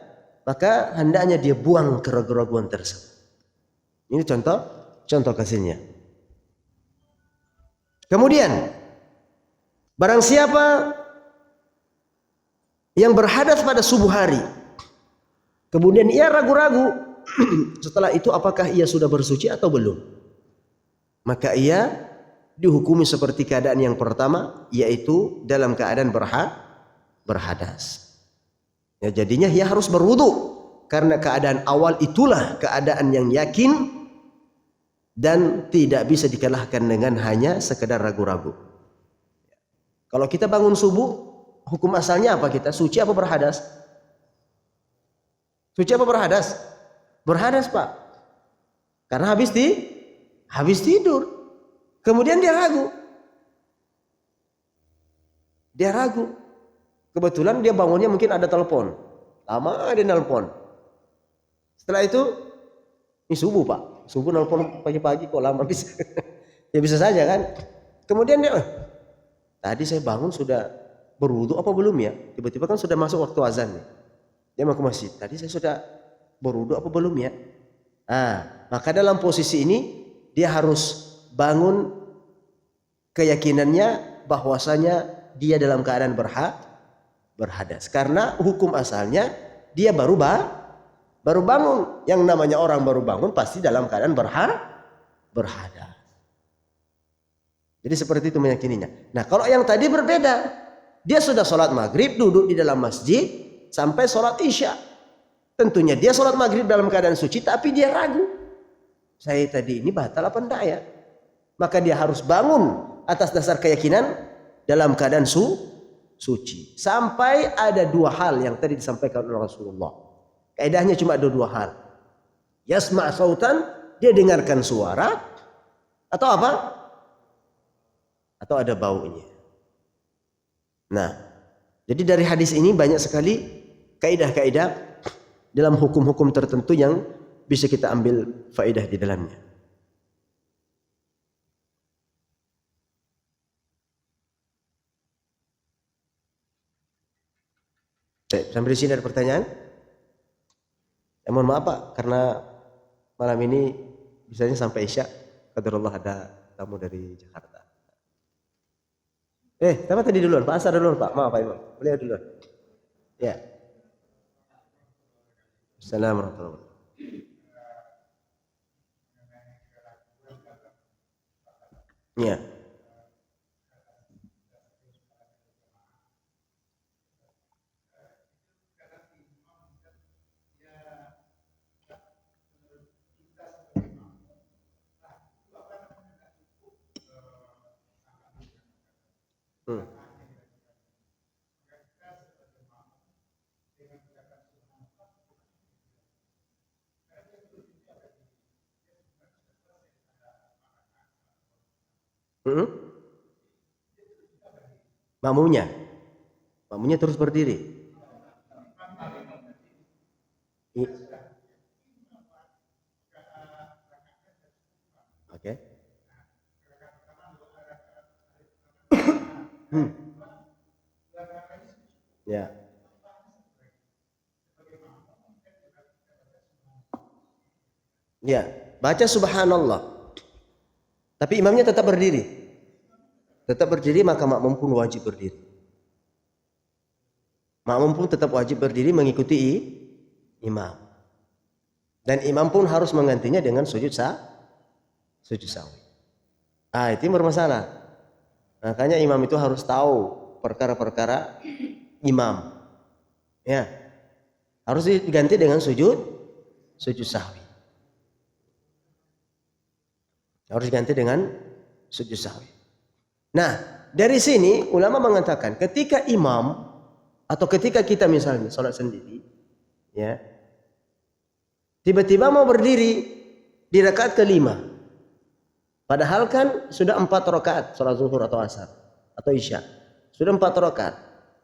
maka hendaknya dia buang keraguan tersebut. Ini contoh kasusnya. Kemudian, barang siapa yang berhadas pada subuh hari, kemudian ia ragu-ragu setelah itu apakah ia sudah bersuci atau belum, maka ia dihukumi seperti keadaan yang pertama, yaitu dalam keadaan berhadas. Ya, jadinya ia harus berwudu karena keadaan awal itulah keadaan yang yakin dan tidak bisa dikalahkan dengan hanya sekedar ragu-ragu. Kalau kita bangun subuh, hukum asalnya apa kita? Suci apa berhadas? Suci apa berhadas? Berhadas, Pak. Karena habis tidur. Kemudian dia ragu. Kebetulan dia bangunnya mungkin ada telepon. Lama dia nelpon. Setelah itu, ini subuh, Pak. Subuh nelpon pagi-pagi kok lama bisa. Ya bisa saja kan. Kemudian dia, tadi saya bangun sudah berwudu apa belum ya? Tiba-tiba kan sudah masuk waktu azan nih. Dia mau ke masjid. Tadi saya sudah berwudu apa belum ya? Maka dalam posisi ini dia harus bangun keyakinannya bahwasanya dia dalam keadaan berhadas. Karena hukum asalnya dia baru bangun. Yang namanya orang baru bangun pasti dalam keadaan berhadas. Jadi seperti itu meyakininya. Nah, kalau yang tadi berbeda, dia sudah sholat maghrib, duduk di dalam masjid sampai sholat isya. Tentunya dia sholat maghrib dalam keadaan suci, tapi dia ragu. Saya tadi ini batal apa enggak ya? Maka dia harus bangun atas dasar keyakinan dalam keadaan suci. Sampai ada dua hal yang tadi disampaikan oleh Rasulullah. Kaidahnya cuma ada dua hal. Yasma' sautan, dia dengarkan suara, atau apa? Atau ada baunya. Nah, jadi dari hadis ini banyak sekali kaidah-kaidah dalam hukum-hukum tertentu yang bisa kita ambil faedah di dalamnya. Sampai di sini ada pertanyaan? Mohon maaf Pak, karena malam ini bisanya sampai Isya. Qadarullah ada tamu dari Jakarta. Siapa tadi duluan? Pak Asar duluan Pak. Maaf Pak Imam. Beliau duluan. Ya. Assalamualaikum warahmatullahi wabarakatuh. Ya. Makmumnya terus berdiri. Oke. Ya. Ya, baca subhanallah. Tapi imamnya tetap berdiri. Tetap berdiri, maka makmum pun wajib berdiri. Makmum pun tetap wajib berdiri mengikuti imam. Dan imam pun harus menggantinya dengan sujud sahwi. Itu bermasalah. Makanya imam itu harus tahu perkara-perkara imam. Ya. Harus diganti dengan sujud sahwi. Harus diganti dengan sujud sahwi. Nah, dari sini ulama mengatakan ketika imam atau ketika kita misalnya sholat sendiri, ya, tiba-tiba mau berdiri di rakaat ke-5, padahal kan sudah 4 rakaat sholat zuhur atau asar atau isya, sudah 4 rakaat.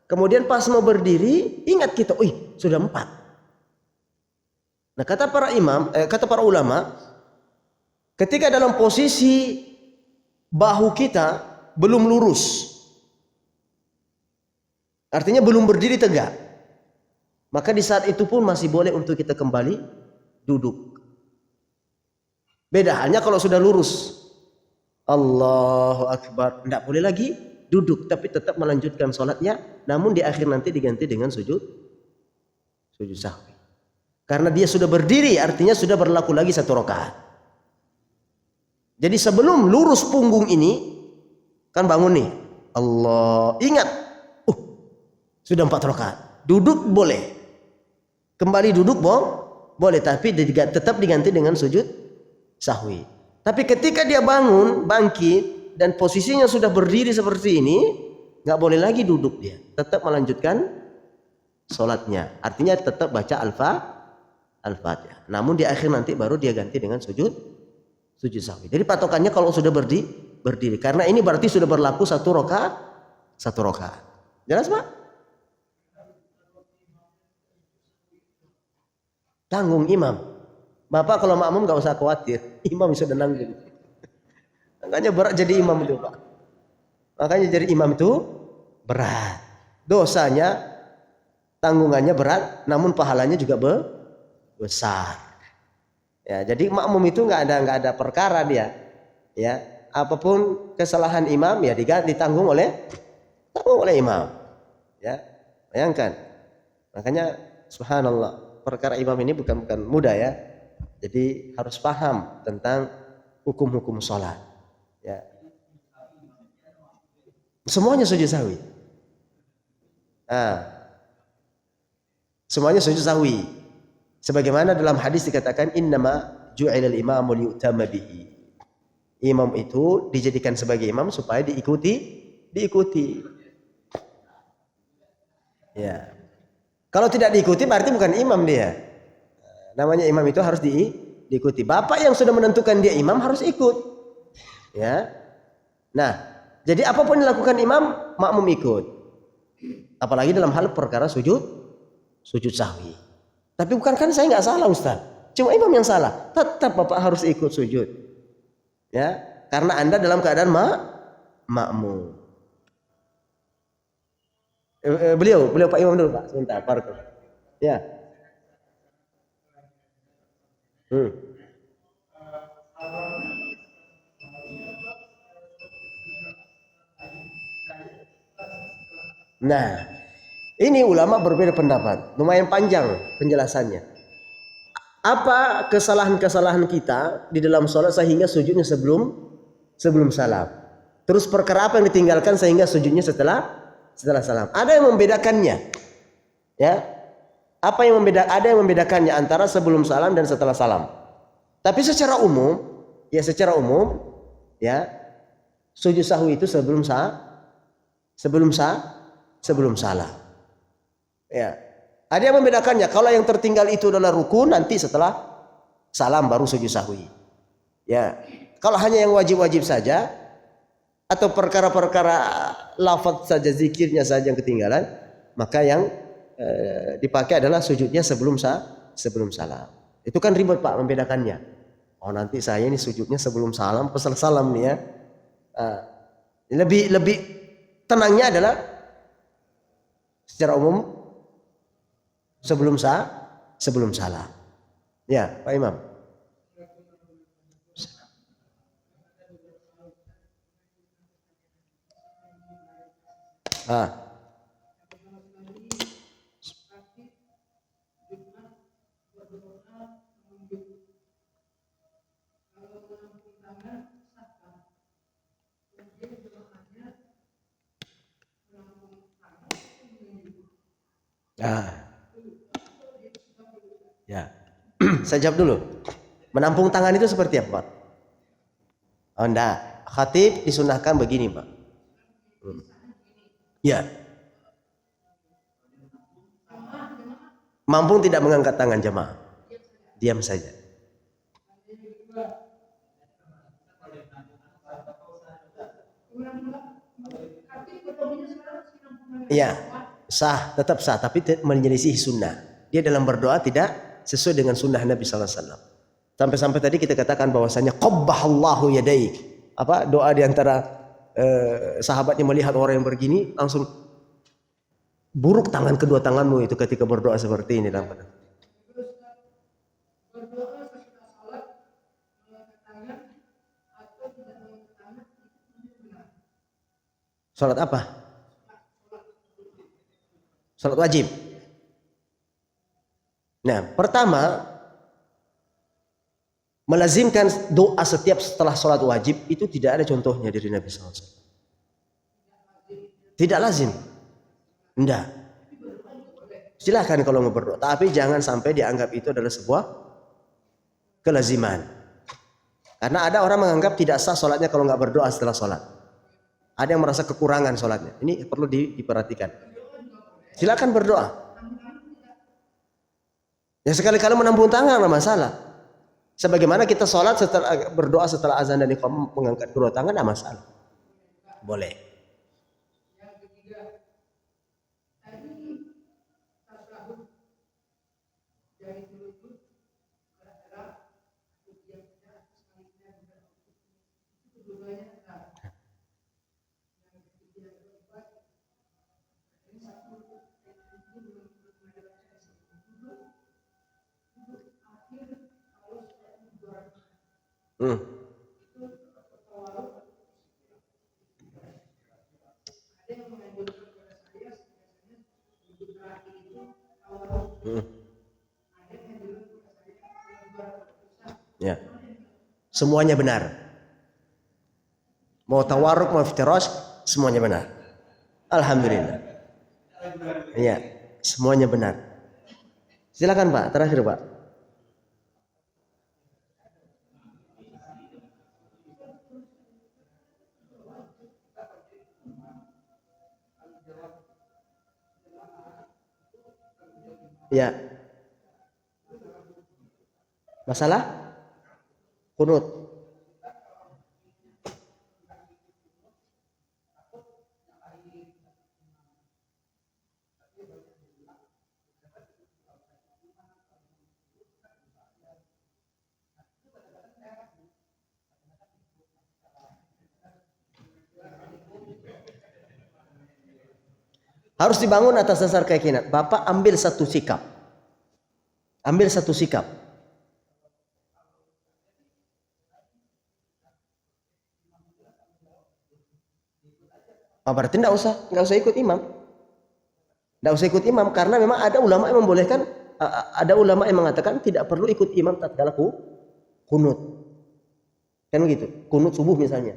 Kemudian pas mau berdiri, ingat kita, sudah 4. Nah, kata para ulama, Ketika dalam posisi bahu kita belum lurus, artinya belum berdiri tegak, maka di saat itu pun masih boleh untuk kita kembali duduk. Beda halnya kalau sudah lurus, Allahu Akbar, tidak boleh lagi duduk, tapi tetap melanjutkan sholatnya, namun di akhir nanti diganti dengan sujud sahwi. Karena dia sudah berdiri, artinya sudah berlaku lagi 1 rakaat. Jadi sebelum lurus punggung ini, kan bangun nih, Allah, ingat, sudah 4 rakaat, duduk boleh, kembali duduk boleh, tapi tetap diganti dengan sujud sahwi. Tapi ketika dia bangun, bangkit, dan posisinya sudah berdiri seperti ini, nggak boleh lagi duduk dia, tetap melanjutkan sholatnya. Artinya tetap baca Al-Fatihah. Namun di akhir nanti baru dia ganti dengan sujud sahwi. Jadi patokannya kalau sudah berdiri, karena ini berarti sudah berlaku 1 rakaat. Jelas Pak? Tanggung imam. Bapak kalau makmum nggak usah khawatir, imam sudah nanggung. Makanya berat jadi imam itu Pak. Makanya jadi imam itu berat. Dosanya, tanggungannya berat, namun pahalanya juga besar. Ya, jadi makmum itu nggak ada perkara dia. Ya, apapun kesalahan imam ya ditanggung oleh imam. Ya, bayangkan. Makanya subhanallah, perkara imam ini bukan mudah ya. Jadi harus paham tentang hukum-hukum sholat. Ya. Semuanya sujud sahwi. Semuanya sujud sahwi. Sebagaimana dalam hadis dikatakan innama ju'ilal imamu liyu'tama bihi. Imam itu dijadikan sebagai imam supaya diikuti. Ya. Kalau tidak diikuti berarti bukan imam dia. Namanya imam itu harus diikuti. Bapak yang sudah menentukan dia imam harus ikut. Ya. Nah, jadi apapun yang dilakukan imam, makmum ikut. Apalagi dalam hal perkara sujud sahwi. Tapi bukan kan saya nggak salah Ustaz. Cuma imam yang salah. Tetap Bapak harus ikut sujud. Ya, karena Anda dalam keadaan makmum. Beliau Pak Imam dulu Pak, sebentar, Parko. Ya. Nah, ini ulama berbeda pendapat. Lumayan panjang penjelasannya. Apa kesalahan-kesalahan kita di dalam sholat sehingga sujudnya sebelum salam? Terus perkara apa yang ditinggalkan sehingga sujudnya setelah salam? Ada yang membedakannya. Ya. Ada yang membedakannya antara sebelum salam dan setelah salam. Tapi secara umum, sujud sahwi itu sebelum salam. Ya. Ada yang membedakannya. Kalau yang tertinggal itu adalah rukun, nanti setelah salam baru sujud sahwi. Ya. Kalau hanya yang wajib-wajib saja atau perkara-perkara lafaz saja, zikirnya saja yang ketinggalan, maka yang dipakai adalah sujudnya sebelum salam. Itu kan ribet Pak membedakannya. Oh nanti saya ini sujudnya sebelum salam, pesan salam nih ya. Lebih tenangnya adalah secara umum sebelum salam. Ya Pak Imam. Ya. Saya jawab dulu. Menampung tangan itu seperti apa? Oh enggak. Khatib disunahkan begini Pak. Ya. Mampu tidak mengangkat tangan jemaah. Diam saja. Iya, sah, tetap sah, tapi menyelisih sunnah. Dia dalam berdoa tidak sesuai dengan sunnah Nabi sallallahu alaihi wasallam. Sampai-sampai tadi kita katakan bahwasanya qabbahallahu yadaik. Apa doa di antara sahabatnya melihat orang yang begini langsung buruk tangan kedua tanganmu itu ketika berdoa seperti ini dalam keadaan. Salat apa? Salat wajib. Nah, pertama melazimkan doa setiap setelah salat wajib itu tidak ada contohnya dari Nabi SAW. Tidak lazim. Tidak. Silahkan kalau mau berdoa, tapi jangan sampai dianggap itu adalah sebuah kelaziman. Karena ada orang menganggap tidak sah sholatnya kalau nggak berdoa setelah sholat. Ada yang merasa kekurangan sholatnya. Ini perlu diperhatikan. Silakan berdoa. Ya sekali-kali menambung tangan nggak masalah. Sebagaimana kita sholat setelah berdoa setelah azan dan iqamah mengangkat kedua tangan nggak masalah. Boleh. Ya. Semuanya benar. Mau tawarruk mau iftirash semuanya benar. Alhamdulillah. Ya, semuanya benar. Silakan Pak, terakhir Pak. Ya. Masalah kunut. Harus dibangun atas dasar keyakinan. Bapak ambil satu sikap. Ambil satu sikap. Berarti nggak usah ikut imam. Nggak usah ikut imam karena memang ada ulama yang membolehkan, ada ulama yang mengatakan tidak perlu ikut imam tatkala kunut. Kan begitu. Kunut subuh misalnya.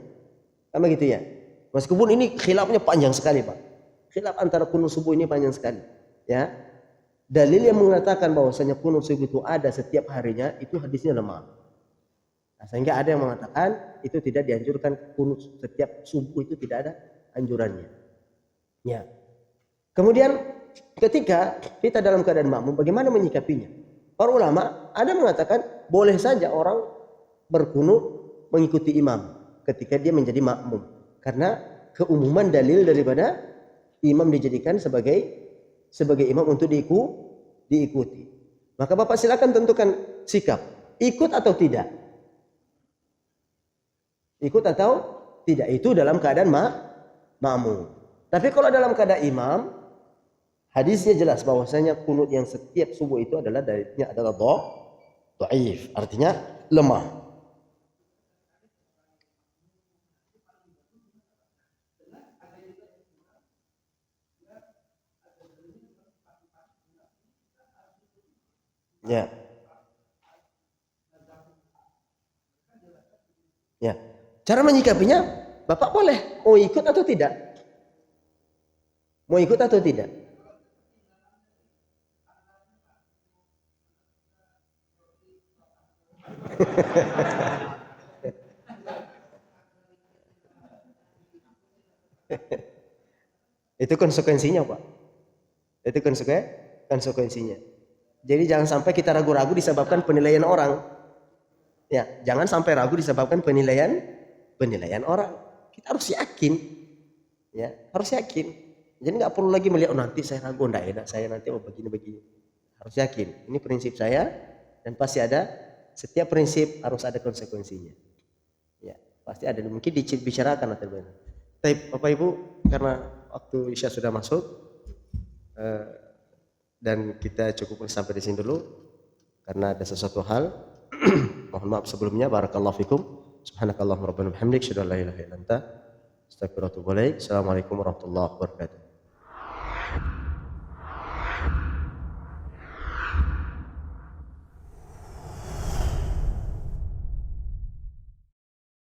Kan begitu ya. Meskipun ini khilafnya panjang sekali, Pak. Khilaf antara kunut subuh ini panjang sekali. Ya. Dalil yang mengatakan bahwasanya kunut subuh itu ada setiap harinya itu hadisnya lemah. Nah, sehingga ada yang mengatakan itu tidak dianjurkan kunut setiap subuh itu tidak ada anjurannya. Ya. Kemudian ketika kita dalam keadaan makmum bagaimana menyikapinya? Para ulama ada mengatakan boleh saja orang berkunut mengikuti imam ketika dia menjadi makmum karena keumuman dalil daripada imam dijadikan sebagai imam untuk diikuti. Maka Bapak silakan tentukan sikap, ikut atau tidak. Ikut atau tidak itu dalam keadaan makmum. Tapi kalau dalam keadaan imam, hadisnya jelas bahwasanya kunut yang setiap subuh itu adalah dalilnya adalah dhaif, artinya lemah. Ya. Ya. Cara menyikapinya, Bapak boleh mau ikut atau tidak? Mau ikut atau tidak? Itu konsekuensinya, Pak. Itu konsekuensinya. Jadi jangan sampai kita ragu-ragu disebabkan penilaian orang. Ya, jangan sampai ragu disebabkan penilaian orang. Kita harus yakin. Ya, harus yakin. Jadi nggak perlu lagi melihat nanti saya ragu enggak enak, saya nanti begini. Harus yakin. Ini prinsip saya dan pasti ada Setiap prinsip harus ada konsekuensinya. Ya, pasti ada. Mungkin dibicarakan atau bagaimana. Tapi Bapak Ibu, karena waktu Isya sudah masuk dan kita cukup sampai di sini dulu karena ada sesuatu hal. Mohon maaf sebelumnya. Barakallahu fikum. Subhanakallahumma rabbana bihamdik, asyhadu an la ilaha illa anta, astaghfiruka wa atubu ilaik. Assalamualaikum warahmatullahi wabarakatuh.